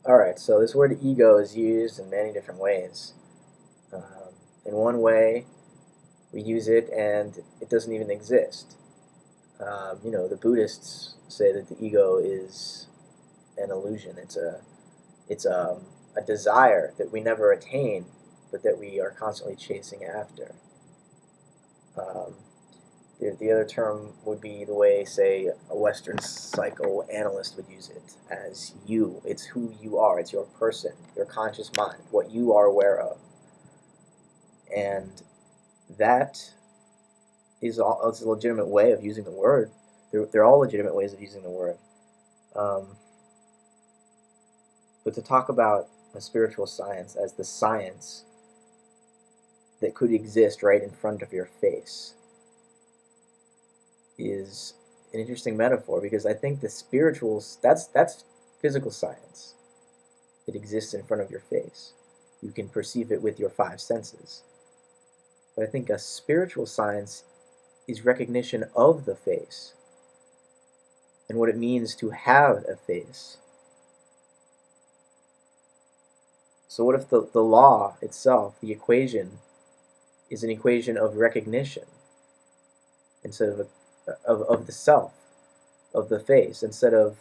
Alright, so this word ego is used in many different ways. Um, in one way, we use it and it doesn't even exist. The Buddhists say that the ego is an illusion. It's a desire that we never attain, but that we are constantly chasing after. Um, the other term would be the way, say, a Western psychoanalyst would use it as you. It's who you are. It's your person, your conscious mind, what you are aware of. And that it's a legitimate way of using the word. They're all legitimate ways of using the word. Um, but to talk about a spiritual science as the science that could exist right in front of your face is an interesting metaphor, because I think the spirituals that's physical science. It exists in front of your face. You can perceive it with your five senses. But I think a spiritual science is recognition of the face and what it means to have a face. So what if the law itself, the equation, is an equation of recognition instead of the self, of the face, instead of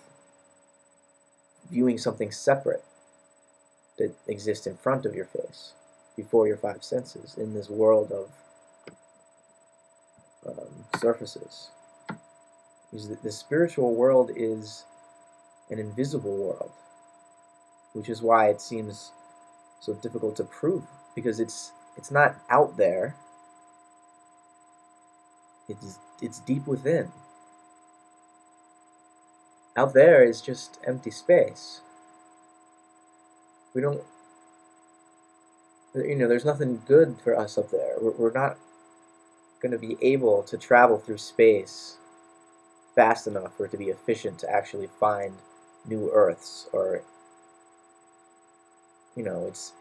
viewing something separate that exists in front of your face, before your five senses, in this world of surfaces. Because the spiritual world is an invisible world, which is why it seems so difficult to prove, because it's not out there. It's deep within. Out there is just empty space. We don't, there's nothing good for us up there. We're not going to be able to travel through space fast enough for it to be efficient to actually find new Earths, or it's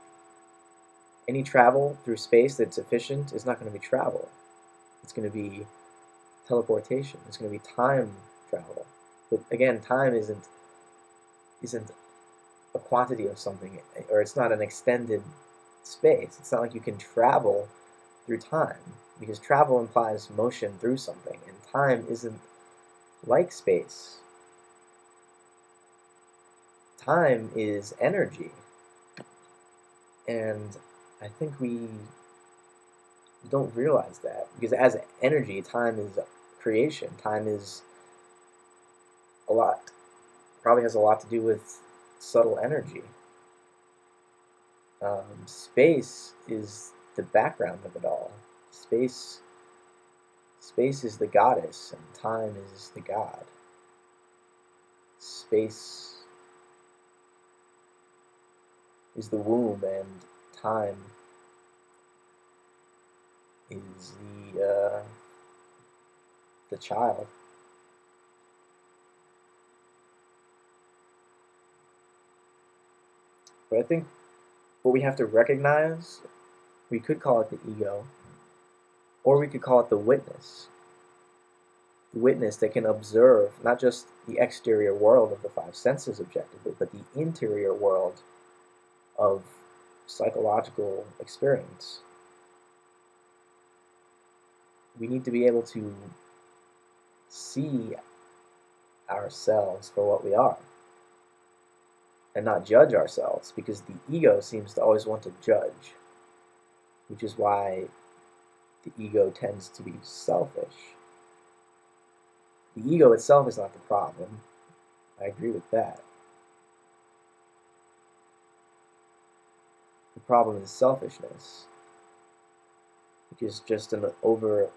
any travel through space that's efficient is not going to be travel. It's going to be teleportation. It's going to be time travel. But again, time isn't a quantity of something, or it's not an extended space. It's not like you can travel through time, because travel implies motion through something, and time isn't like space. Time is energy, and I think we don't realize that, because as energy, time is creation. Time is a lot, probably has a lot to do with subtle energy. Space is the background of it all. Space, space is the goddess, and time is the god. Space is the womb, and time is the child. But I think what we have to recognize, we could call it the ego, or we could call it the witness. The witness that can observe not just the exterior world of the five senses objectively, but the interior world of psychological experience. We need to be able to see ourselves for what we are and not judge ourselves, because the ego seems to always want to judge, which is why the ego tends to be selfish. The ego itself is not the problem. I agree with that. The problem is selfishness, which is just an overemphasis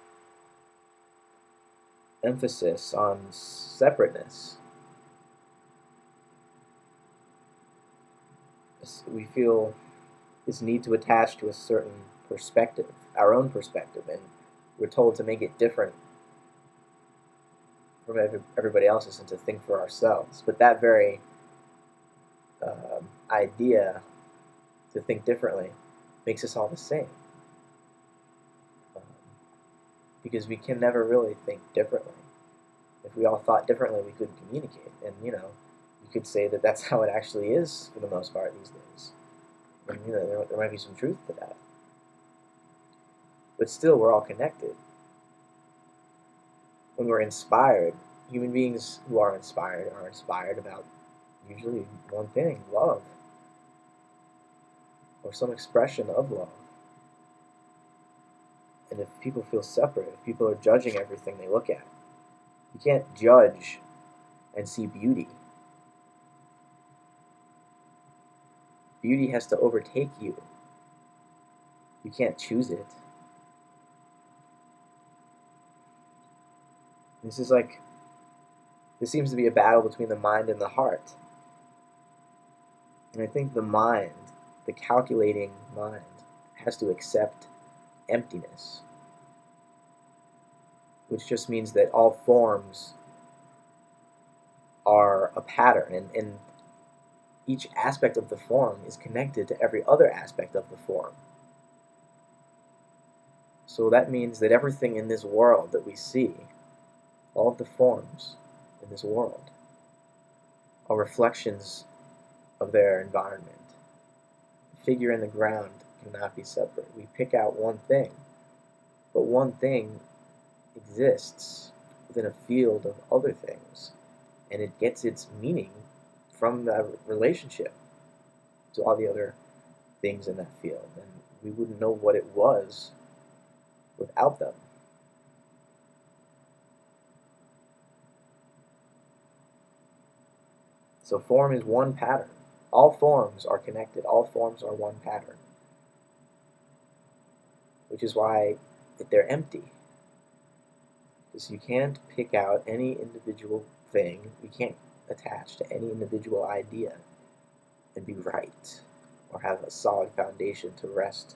on separateness. We feel this need to attach to a certain perspective, our own perspective, and we're told to make it different from everybody else's and to think for ourselves. But that very idea to think differently makes us all the same, um, because we can never really think differently. If we all thought differently, we couldn't communicate, and you could say that that's how it actually is for the most part these days. And there might be some truth to that. But still, we're all connected. When we're inspired, human beings who are inspired about usually one thing, love, or some expression of love. And if people feel separate, if people are judging everything they look at, you can't judge and see beauty. Beauty has to overtake you. You can't choose it. This seems to be a battle between the mind and the heart. And I think the mind, the calculating mind, has to accept emptiness, which just means that all forms are a pattern, and each aspect of the form is connected to every other aspect of the form. So that means that everything in this world that we see, all of the forms in this world, are reflections of their environment. The figure in the ground cannot be separate. We pick out one thing, but one thing exists within a field of other things, and it gets its meaning from that relationship to all the other things in that field, and we wouldn't know what it was without them. So form is one pattern. All forms are connected. All forms are one pattern, which is why they're empty. Because you can't pick out any individual thing. You can't attach to any individual idea and be right or have a solid foundation to rest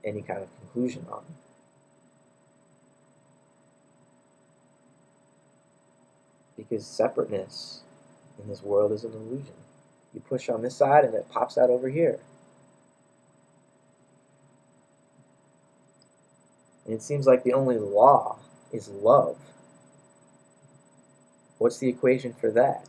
any kind of conclusion on. Because separateness in this world is an illusion. You push on this side and it pops out over here. And it seems like the only law is love. What's the equation for that?